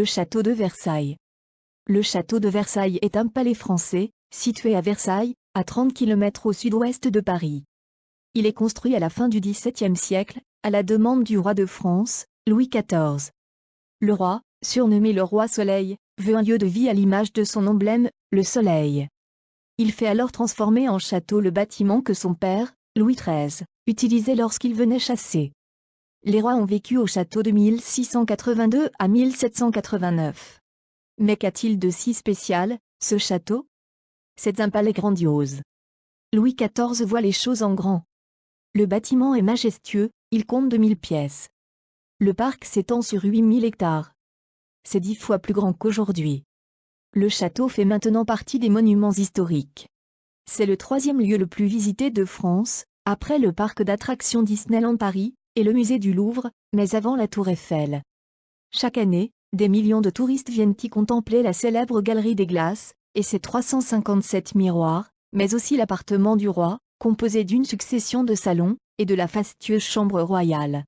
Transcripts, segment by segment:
château de Versailles. Le château de Versailles est un palais français, situé à Versailles, à 30 km au sud-ouest de Paris. Il est construit à la fin du XVIIe siècle, à la demande du roi de France, Louis XIV. Le roi, surnommé le roi Soleil, veut un lieu de vie à l'image de son emblème, le soleil. Il fait alors transformer en château le bâtiment que son père, Louis XIII, utilisait lorsqu'il venait chasser. Les rois ont vécu au château de 1682 à 1789. Mais qu'a-t-il de si spécial, ce château? C'est un palais grandiose. Louis XIV voit les choses en grand. Le bâtiment est majestueux, il compte 2000 pièces. Le parc s'étend sur 8000 hectares. C'est 10 fois plus grand qu'aujourd'hui. Le château fait maintenant partie des monuments historiques. C'est le 3e lieu le plus visité de France, après le parc d'attractions Disneyland Paris et le musée du Louvre, mais avant la Tour Eiffel. Chaque année, des millions de touristes viennent y contempler la célèbre Galerie des Glaces et ses 357 miroirs, mais aussi l'appartement du roi, composé d'une succession de salons et de la fastueuse chambre royale.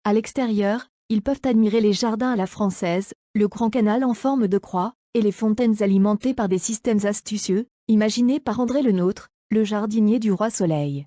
À l'extérieur, ils peuvent admirer les jardins à la française, le grand canal en forme de croix, et les fontaines alimentées par des systèmes astucieux, imaginés par André Le Nôtre, le jardinier du roi Soleil.